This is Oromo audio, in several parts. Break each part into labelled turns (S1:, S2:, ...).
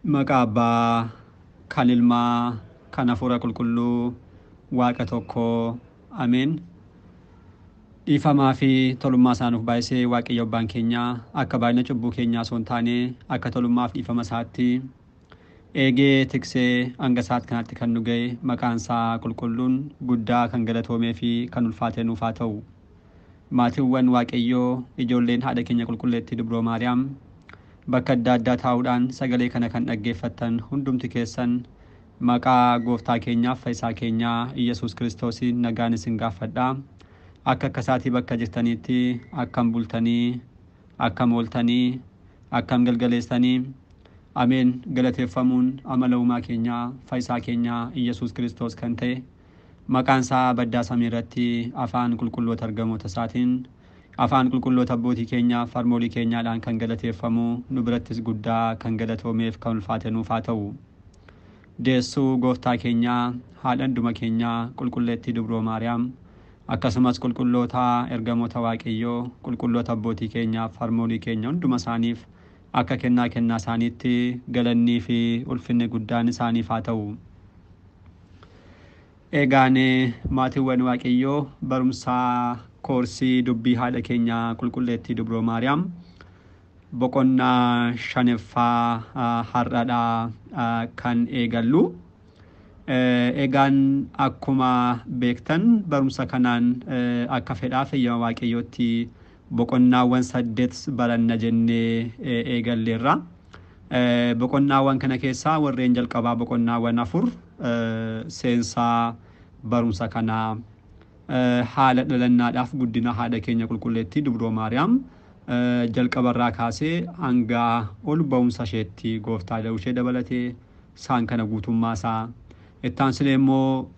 S1: Maqaa Abbaa, kan Ilmaa, kan Hafuura Qulqulluu, Waaqa tokkoo, Ameen. Dhiifamaa fi tolummaa isaanuuf baay'isee Waaqayyo Abbaan keenyaa akka baay'ina cubbuu keenyaa osoo hin taane akka tolummaaf dhiifama isaatti eegee tiksee hanga isaatti kanatti kan nu ga'e maqaan isaa qulqulluun guddaa kan galatoomee fi kan ulfaate nuuf haa ta'u. Maatiiwwan Waaqayyoo ijoolleen haadha keenya qulqulleettii Dubroo Maariyaam bakka adda addaa taa'uudhaan sagalee kana kan dhaggeeffattan hundumti keessan maqaa gooftaa keenyaaf fayyisaa keenyaa Iyyasuus Kiristoosiin nagaan isin gaafadhaa. Akka akkasaatii bakka jirtaniitti akkam bultanii, akkam ooltanii, akkam galgaleessanii. Ameen. Galateeffamuun amala uumaa keenyaa fayyisaa keenyaa Iyyasuus Kiristoos kan ta'e maqaan isaa baddaa samii irratti afaan qulqulloota argamoota isaatiin afaan qulqulloota abbootii keenyaa farmoolii keenyaadhaan kan galateeffamu nu birattis guddaa kan galatoomeef kan ulfaate nuuf haa ta'u. Deessuu gooftaa keenyaa haadha hunduma keenyaa qulqulleettii Dubroo Maariyaam akkasumas qulqulloota ergamoota Waaqayyoo qulqulloota abbootii keenyaa farmoolii keenya hunduma isaaniif akka kennaa isaaniitti galannii fi ulfinni guddaan isaaniif haa ta'u. Egaan maatiiwwan Waaqayyoo barumsaa koorsii dubbii haadha keenyaa qulqulleettii Dubroo Maariyaam boqonnaa 5ffaa har'aadhaa kan eegallu. Egaan akkuma beektan barumsa kanaan akka fedhaa fayyama Waaqayyootti boqonnaawwan 8 baranna jennee eegalleerra. Boqonnaawwan kana keessaa warreen jalqabaa boqonnaawwan 4 seensaa barumsa kanaa haala dhalannaadhaaf guddina haadha keenya qulqulleettii Dubroo Maariyaam jalqabarraa kaasee hanga ol ba'umsa isheetti gooftaa da'uu ishee dabalatee isaan kana guutummaa isaa ittaansilee immoo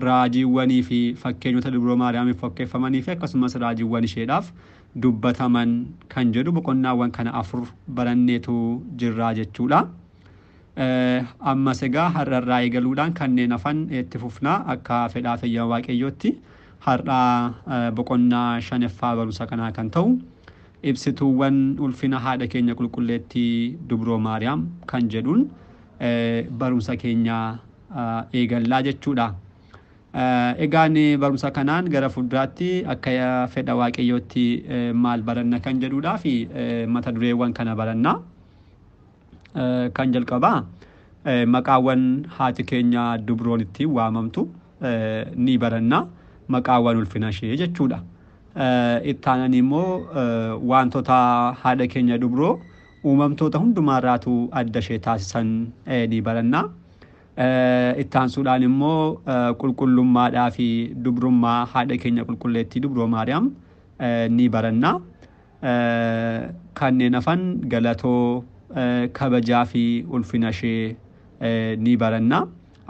S1: raajiiwwanii fi fakkeenyota Dubroo Maariyaamiif fakkeeffamanii fi akkasumas raajiiwwan isheedhaaf dubbataman kan jedhu boqonnaawwan kana 4 baranneetu jirraa jechuudha. Ammas egaa har'arraa eegaluudhaan kanneen hafan itti fufnaa akka fedhaa fayyama Waaqayyootti har'aa boqonnaa 5ffaa barumsa kanaa kan ta'u ibsituuwwan ulfina haadha keenya qulqulleettii Dubroo Maariyaam kan jedhuun barumsa keenya eegallaa jechuudha. Egaan barumsa kanaan gara fuulduraatti akka fedha Waaqayyootti maal baranna kan jedhuudhaa fi mata dureewwan kana barannaa. Kan jalqabaa maqaawwan haati keenya Dubroon ittiin waamamtu ni baranna maqaawwan ulfina ishee jechuudha. Ittaananii immoo wantoota haadha keenya Dubroo uumamtoota hundumaarraatu adda ishee taasisan ni baranna. Ittaansuudhaan immoo qulqullummaadhaa fi dubrummaa haadha keenya qulqulleettii Dubroo Maariyaam ni baranna. Kanneen hafan galatoo kabajaa fi ulfina ishee ni baranna.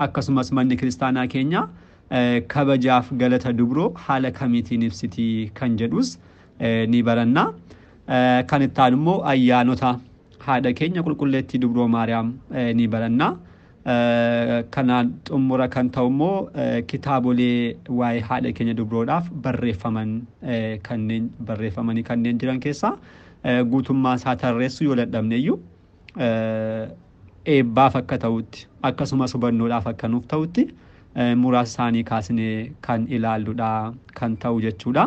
S1: Akkasumas manni kiristaanaa keenya kabajaaf galata Dubroo haala kamiitiin ibsitii kan jedhus ni baranna. Kan ittaan immoo ayyaanota haadha keenya qulqulleettii Dubroo Maariyaam ni baranna. Kanaan xumura kan ta'u immoo kitaabolee waa'ee haadha keenya Dubroodhaaf barreeffamanii kanneen jiran keessaa guutummaa isaa tarreessuu yoo dadhabneeyyuu eebbaaf akka ta'utti akkasumas hubannoodhaaf akka nuuf ta'utti muraasa isaanii kaasnee kan ilaalludha kan ta'u jechuudha.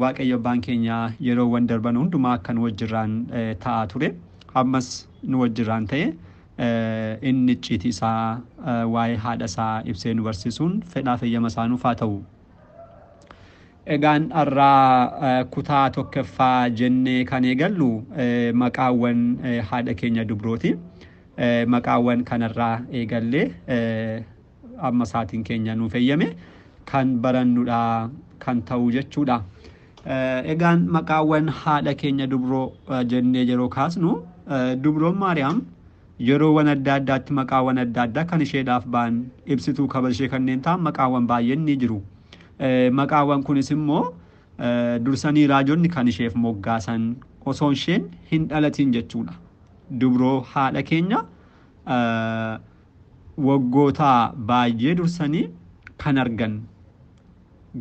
S1: Waaqayyo abbaan keenya yeroowwan darban hundumaa akka nu wajjirraan ta'aa ture ammas nu wajjirraan ta'e inni icciitii isaa waa'ee haadha isaa ibsee nu barsiisuun fedhaa fayyama isaa nuuf haa ta'u. Egaan har'aa kutaa tokkoffaa jennee kan eegallu maqaawwan haadha keenya Dubrooti. Maqaawwan kanarraa eegallee amma isaatiin keenya nuuf eeyyame kan barannudha kan ta'u jechuudha. Egaan maqaawwan haadha keenya Dubroo jennee yeroo kaasnu Dubroon Maariyaam yeroowwan adda addaatti maqaawwan adda addaa kan isheedhaaf ba'an ibsituu kabaja ishee kanneen ta'an maqaawwan baay'een ni jiru. Maqaawwan kunis immoo dursanii raajonni kan isheef moggaasan osoo isheen hin dhalatiin jechuudha. Dubroo haadha keenya waggoota baay'ee dursanii kan argan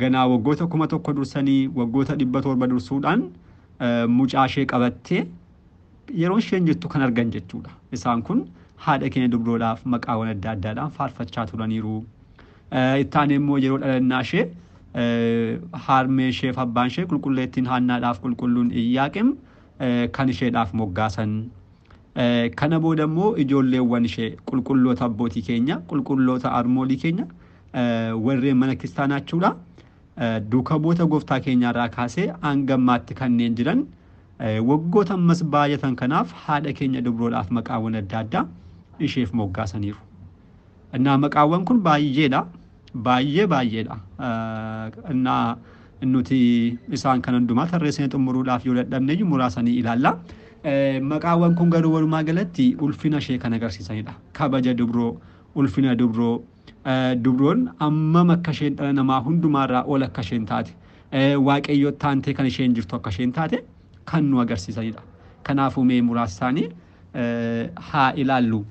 S1: ganaa waggoota 1000 dursanii waggoota 700 dursuudhaan mucaa ishee qabattee yeroo isheen jirtu kan argan jechuudha. Isaan kun haadha keenya dubroodhaaf maqaawwan adda addaadhaan faarfachaa turaniiru. Ittaan immoo yeroo dhalannaa ishee harmee ishee fi abbaan ishee qulqulleettiin Haannaadhaaf qulqulluun Iyyaaqem kan isheedhaaf moggaasan. Kana booda immoo ijoolleewwan ishee qulqulloota abbootii keenya, qulqulloota armoolii keenya warreen mana kiristaanaa jechuudha. Duuka bu'oota gooftaa keenyaarraa kaasee hanga ammaatti kanneen jiran waggoota ammas baay'atan kanaaf haadha keenya dubroodhaaf maqaawwan adda addaa isheef moggaasaniiru. Innaa maqaawwan kun baay'eedha. Baay'eedha. Innaa nuti isaan kan hundumaa tarreessanii xumuruudhaaf yoo dadhabne muraasanii ilaalla. Maqaawwan kun garuu walumaa galatti ulfina ishee kan agarsiisanidha. Kabaja dubroo, ulfina dubroo, dubroon ammam akka isheen dhala namaa hundumaarraa ol akka isheen taate, waaqayyo taantee kan isheen jirtu akka isheen taate kan nu agarsiisanidha. Kanaafuu mee muraasa isaanii haa ilaallu.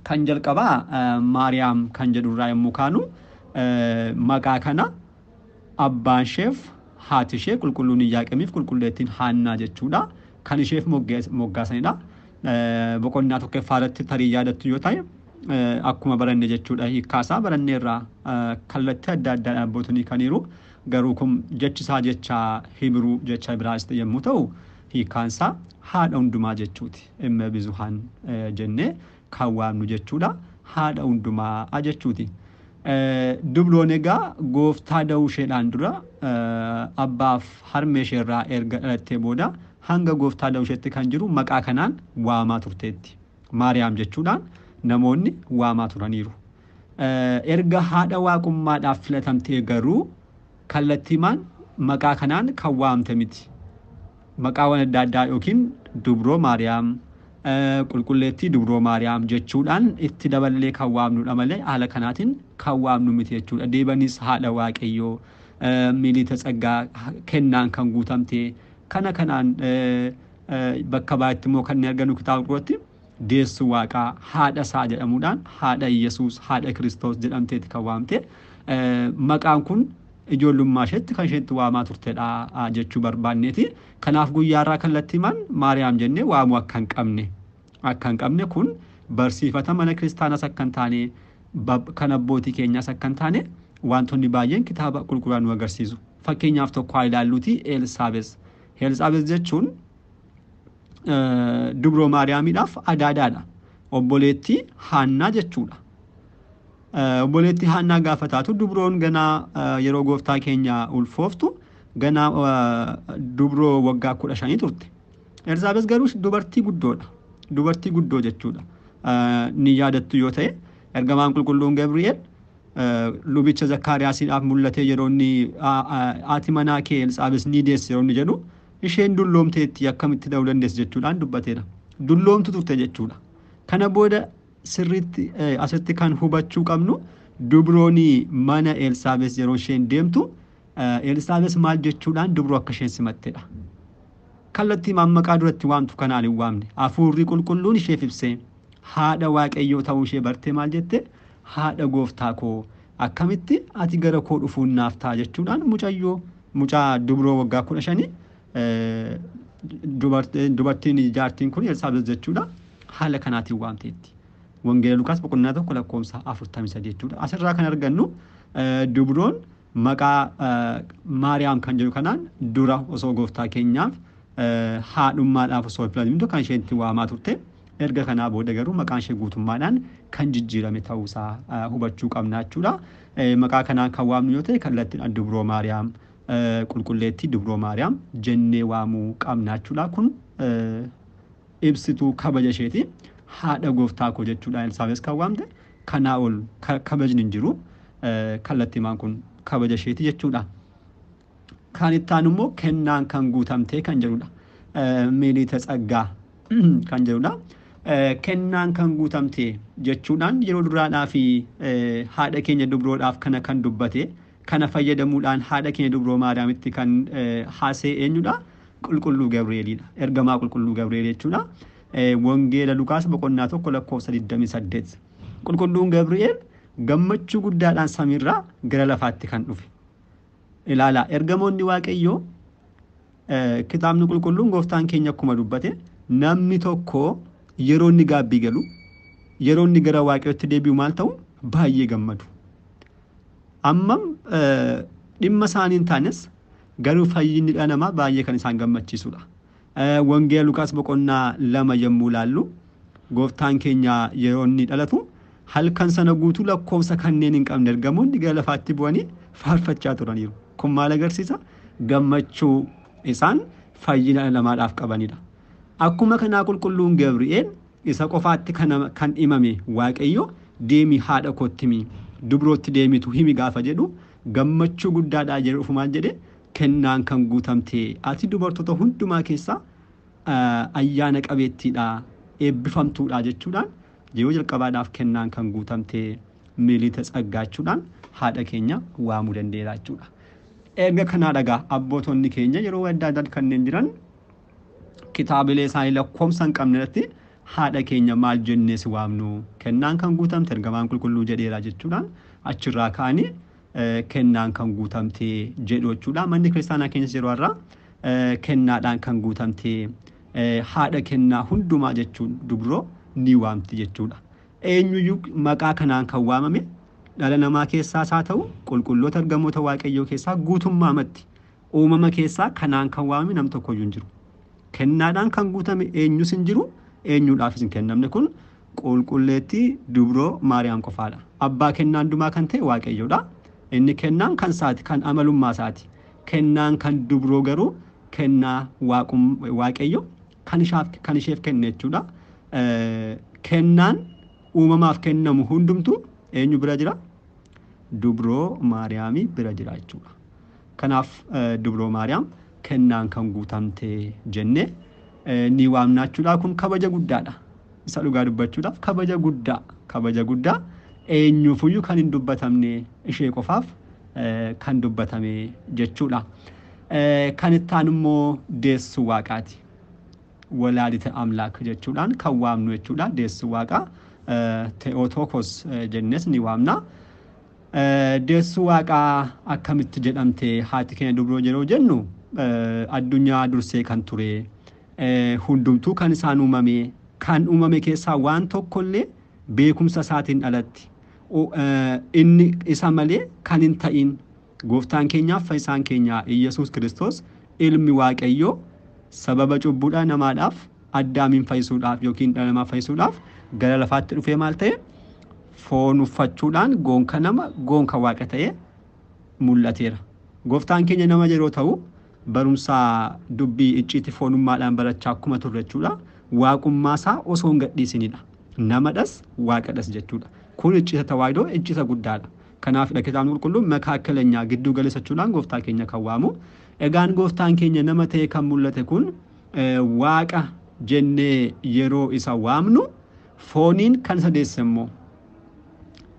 S1: Kan jalqabaa Maariyaam kan jedhurraa yommuu kaanu maqaa kana abbaan isheef haati ishee qulqulluun Iyyaaqemiif qulqulleettiin Haannaa jechuudha. Kan isheef moggaasanidha. Boqonnaa tokkoffaarratti tarii yaadattu yoo ta'e akkuma baranne jechuudha. Hiikkaasaa baranneerraa kallattii adda addaa dhaabbatanii kaniiru. Garuu kun jechisaa jecha Hibruu jecha Ibraayisxii yommuu ta'u hiikkaansaa haadha hundumaa jechuuti. Imma bizuhaan jennee kan waamnu jechuudha. Haadha hundumaa jechuuti. Dubroon egaa gooftaa da'uu isheedhaan dura abbaaf harmee isheerraa erga dhalattee booda hanga gooftaa da'uu isheetti kan jiru maqaa kanaan waamaa turteetti. Maariyaam jechuudhaan namoonni waamaa turaniiru. Erga haadha waaqummaadhaaf filatamtee garuu kallattiimaan maqaa kanaan kan waamte miti. Maqaawwan adda addaa yookiin dubroo Maariyaam, qulqulleettii dubroo Maariyaam jechuudhaan itti daballee kan waamnudha malee haala kanaatiin kan waamnu miti jechuudha. Deebanis haadha waaqayyoo, miliita tsaggaa kennaan kan guutamte kanaan bakka baay'eetti immoo kan arganu kitaaba qulqulluutti deessu waaqaa haadha isaa jedhamuudhaan haadha Yesuus, haadha Kiristoos jedhamteeti kan waamte. Maqaan kun ijoollummaa isheetti kan isheetti waamaa turtedha jechuu barbaanneeti. Kanaaf guyyaarraa kallattiimaan Maariyaam jennee waamuu akka hin qabne kun barsiifata mana kiristaanas akka hin taane kan abbootii keenyaas akka hin taane wantoonni baay'een kitaaba qulqulluudhaan nu agarsiisu. Fakkeenyaaf tokko haa ilaalluuti Elsaabees. Elsaabees jechuun dubroo Maariyaamiidhaaf adaadaadha. Obboleettii Haannaa jechuudha. Obboleettii Haannaa gaafa taatu dubroon ganaa yeroo gooftaa keenya ulfooftu ganaa dubroo waggaa 15 turte. Elsaabees garuu dubartii guddoodha. Dubartii guddoo jechuudha. Ni yaadattu yoo ta'e ergamaan qulqulluun Gabri'eel lubicha Zakkaariyaasiidhaaf mul'atee yeroo inni haati manaa kee Elsaabees ni deesse yeroo inni jedhu isheen dulloomteetti akkamitti ta'uu dandeesse jechuudhaan dubbateera. Dulloomtu turte jechuudha. Kana booda sirriitti asitti kan hubachuu qabnu dubrooni mana Elsaabees yeroo isheen deemtu Elsaabees maal jechuudhaan dubroo akka isheen simattedha. Kallattii maqaa duratti waamtu kanaan hin waamne. Hafuurri qulqulluun isheef ibsee haadha waaqayyoo ta'uu ishee bartee maal jette? Haadha gooftaa koo akkamitti ati gara koo dhufuun naaf ta'a jechuudhaan mucaa dubroo waggaa 15 dubartiin jaartiin kun Elsaabees jechuudha. Haala kanaatiin waamteetti. Wangeela Lukaas boqonnaa 1 lakkoofsa 43 jechuudha. Asirraa kan argannu dubroon maqaa Maariyaam kan jedhu kanaan dura osoo gooftaa keenyaaf haadhummaadhaaf osoo filatamtu kan isheen itti waamaa turte. Erga kanaa booda garuu maqaan ishee guutummaadhaan kan jijjiirame ta'uusaa hubachuu qabna jechuudha. Maqaa kanaan kan waamnu yoo ta'e kallattiin dubroo Maariyaam, qulqulleettii dubroo Maariyaam jennee waamuu qabna jechuudha. Kun ibsituu kabaja isheeti. Haadha gooftaa koo jechuudha Elsaabees kan waamte. Kanaa ol kabajni hin jiru. Kallattiimaan kun kabaja isheeti jechuudha. Kan itti aanu immoo kennaan kan guutamtee kan jedhudha. Miliita tsaggaa kan jedhudha. Kennaan kan guutamtee jechuudhaan yeroo duraadhaa fi haadha keenya dubroodhaaf kana kan dubbate kana fayyadamuudhaan haadha keenya dubroo Maariyaamitti kan haasa'e eenyudha? Qulqulluu Gabri'eelidha. Ergamaa qulqulluu Gabri'eel jechuudha. Wangeela Lukaas boqonnaa 1 lakkoofsa 28. Qulqulluun Gabri'eel gammachuu guddaadhaan samiirraa gara lafaatti kan dhufe. Ilaala ergamoonni waaqayyoo kitaabni qulqulluun gooftaan keenya akkuma dubbate namni tokko yeroo inni gaabbii galu yeroo inni gara waaqayyootti deebi'u maal ta'u baay'ee gammadu. Amma dhimma isaanii hin taanes garuu fayyinni dhala namaa baay'ee kan isaan gammachiisudha. Wangeela Luqaas boqonnaa 2 yommuu ilaallu gooftaan keenya yeroo inni dhalatu halkan sana guutuu lakkoofsa kanneen hin qabne ergamoonni gara lafaatti bu'anii faarfachaa turaniiru. Kun maal agarsiisa? Gammachuu isaan fayyina dhala namaadhaaf qabanidha. Akkuma kanaa qulqulluun Gabri'eel isa qofaatti kan himame waaqayyo deemii haadha kootti himi dubrootti deemitu himi gaafa jedhu gammachuu guddaadhaa jedhu ofumaan jedhe kennaan kan guutamte ati dubartoota hundumaa keessaa ayyaana qabeettiidha eebbifamtuudha jechuudhaan yeroo jalqabaadhaaf kennaan kan guutamte miliita tsaggaachuudhaan haadha keenya waamuu dandeera jechuudha. Erga kanaa dhagaa abbootonni keenya yeroo adda addaa kanneen jiran kitaabilee isaanii lakkoomsa hin qabne irratti haadha keenya maal jennee si waamnu kennaan kan guutamte ergamaan qulqulluu jedheera jechuudhaan achirraa ka'anii kennaan kan guutamte jedhu jechuudha. Manni kiristaanaa keenyas yeroo har'aa kennaadhaan kan guutamte haadha kennaa hundumaa jechuun dubroo ni waamti jechuudha. Eenyuyyuu maqaa kanaan kan waamame dhala namaa keessaas haa ta'u qulqulloota ergamoota waaqayyoo keessaa guutummaamatti uumama keessaa kanaan kan waamame nam tokkoyyuu hin jiru. Kennaadhaan kan guutame eenyus hin jiru. Eenyuudhaafis hin kennamne kun qulqulleettii dubroo Maariyaam qofaadha. Abbaa kennaa hundumaa kan ta'e waaqayyoodha. Inni kennaan kan isaati kan amalummaa isaati. Kennaan kan dubroo garuu kennaa waaqayyo kan isheef kenne jechuudha. Kennaan uumamaaf kennamu hundumtu eenyu bira jira? Dubroo Maariyaamii bira jira jechuudha. Kanaaf dubroo Maariyaam kennaan kan guutamte jennee ni waamnaachuudha. Kun kabaja guddaadha. Isa dhugaa dubbachuudhaaf kabaja guddaa eenyuufiyyuu kan hin dubbatamne ishee qofaaf kan dubbatame jechuudha. Kan ittaan immoo deessu waaqaati. Walaadite amlaak jechuudhaan kan waamnu jechuudha. Deessu waaqaa Teotokos jennes ni waamna. Deessu waaqaa akkamitti jedhamte haati keenya dubroo yeroo jennu addunyaa dursee kan ture hundumtuu kan isaan uumame keessaa waan tokkollee beekumsa isaatiin alatti inni isa malee kan hin ta'in gooftaan keenyaaf fayyisaan keenya Iyyasuus Kiristoos ilmi waaqayyoo sababa cubbuudhaa namaadhaaf addaamiin fayyisuudhaaf yookiin dhala namaa fayyisuudhaaf gara lafaatti dhufee maal ta'e foon uffachuudhaan goonka waaqa ta'e mul'ateera. Gooftaan keenya nama yeroo ta'u barumsa dubbii icciitii foonummaadhaan barachaa akkuma turre jechuudha. Waaqummaa isaa osoo hin gadhiisinidha. Namadhas waaqadhas jechuudha. Kun icciita tawaahidoo icciita guddaadha. Kanaaf kitaabni qulqulluun makaakkileenyaa gidduu galeessachuudhaan gooftaa keenya kan waamu. Egaan gooftaan keenya nama ta'e kan mul'ate kun waaqa jennee yeroo isa waamnu fooniin kan isa deesse immoo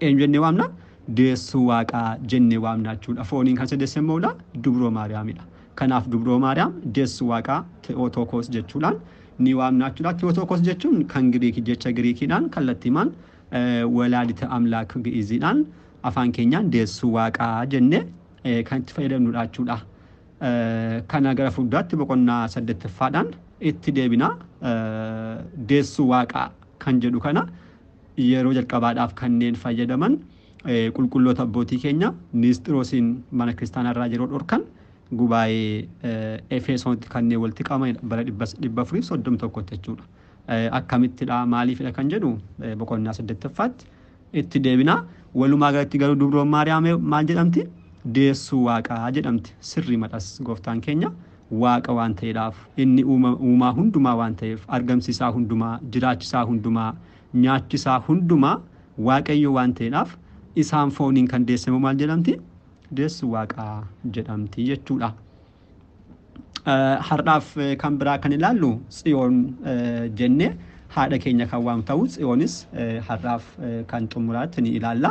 S1: eenyu jennee waamna? Deessuu waaqaa jennee waamna jechuudha. Fooniin kan isa deesse immoo dubroo Maariyaamidha. Kanaaf dubroo Maariyaam deessu waaqaa Teotokos jechuudhaan ni waamna jechuudha. Teotokos jechuun kan jecha Giriikiidhaan kallattiimaan walaadite amlaak gi'iziidhaan afaan keenyaan deessu waaqaa jennee kan itti fayyadamnudha jechuudha. Kana gara fuulduraatti boqonnaa 8ffaadhaan itti deebina. Deessu waaqaa kan jedhu kana yeroo jalqabaadhaaf kanneen fayyadaman qulqulloota abbootii keenya Nisxiroosiin mana kiristaanarraa yeroo dhorkan gubaa'ee Efesoonitti kanneen walitti qabaman bara 431 jechuudha. Akkamittidha maaliifidha kan jedhu boqonnaa 8ffaatti itti deebina. Walumaa galatti garuu dubroo Maariyaam maal jedhamti? Deessuu waaqaa jedhamti. Sirrii madhas gooftaan keenya waaqa waan ta'eedhaaf inni uumaa hundumaa waan ta'eef argamsiisaa hundumaa jiraachisaa hundumaa nyaachisaa hundumaa waaqayyo waan ta'eedhaaf isaan fooniin kan deessamu maal jedhamti? Deessu waaqaa jedhamti jechuudha. Har'aaf kan biraa kan ilaallu Tsiyoon jennee haadha keenya kan waamtu ta'u Tsiyoonis har'aaf kan xumuraatti ni ilaalla.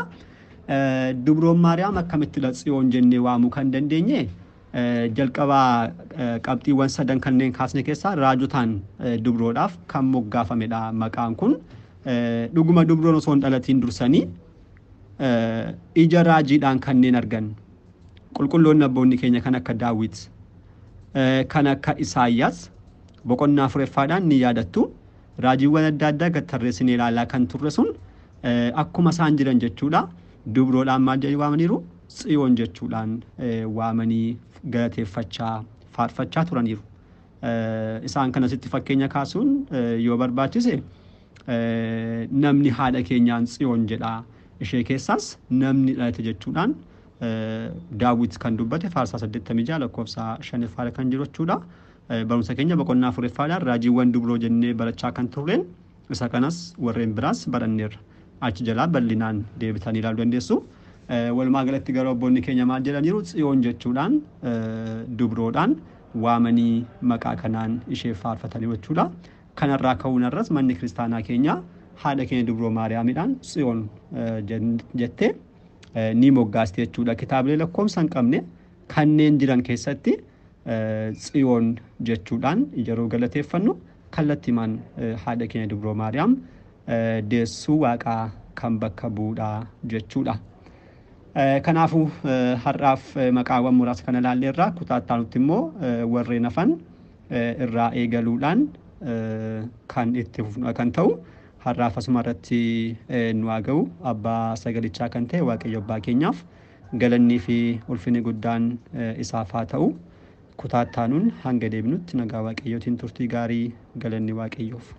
S1: Dubroon Maariyaam akkamittidha Tsiyoon jennee waamuu kan dandeenye jalqabaa qabxiiwwan 3 kanneen kaasne keessaa raajotaan dubroodhaaf kan moggaafamedha. Maqaan kun dhuguma dubroon osoo hin dhalatiin dursanii ija raajiidhaan kanneen argan qulqulloonni abboonni keenya kan akka Daawit kan akka Isaayyaas boqonnaa afuraffaadhaan ni yaadattu. Raajiiwwan adda addaa gad tarreessinee ilaalaa kan turre sun akkuma isaan jiran jechuudha. Dubroodhaan maal jedhanii waamaniiru? Tsiyoon jechuudhaan waamanii galateeffachaa faarfachaa turaniiru. Isaan kanasitti fakkeenya kaasuun yoo barbaachise namni haadha keenyaan Tsiyoon jedha. Ishee keessaas namni dhalate jechuudhaan Daawit kan dubbate faarsaa 86 lakkoofsa 5 kan jiru jechuudha. Barumsa keenya boqonnaa afuraffaadhaan raajiiwwan dubroo jennee barachaa kan turreen isa kanas warreen biraas baranneerra. Achi jalaa bal'inaan deebitanii ilaaluu dandeessu. Walumaa galatti garuu abboonni keenya maal jedhaniiru? Tsiyoon jechuudhaan dubroodhaan waamanii maqaa kanaan ishee faarfatanii jechuudha. Kanarraa ka'uun irras manni kiristaanaa keenya haadha keenya dubroo Maariyaamidhaan Tsiyoon jettee ni moggaasti jechuudha. Kitaabilee lakkoofsa hin qabne kanneen jiran keessatti Tsiyoon jechuudhaan yeroo galateeffannu kallattiimaan haadha keenya dubroo Maariyaam deessuu waaqaa kan bakka bu'uudha jechuudha. Kanaafuu har'aaf maqaawwan muraasa kana ilaalleerra kutaattaanutti immoo warreen hafan irraa eegaluudhaan kan itti fufnu kan ta'u har'aaf asuma irratti nu haa ga'u. Abbaa sagalichaa kan ta'e Waaqayyo Abbaa keenyaaf galannii fi ulfinni guddaan isaaf haa ta'u. Kutaattaanuun hanga deebinutti nagaa Waaqayyootiin turtii gaarii galanni Waaqayyoof.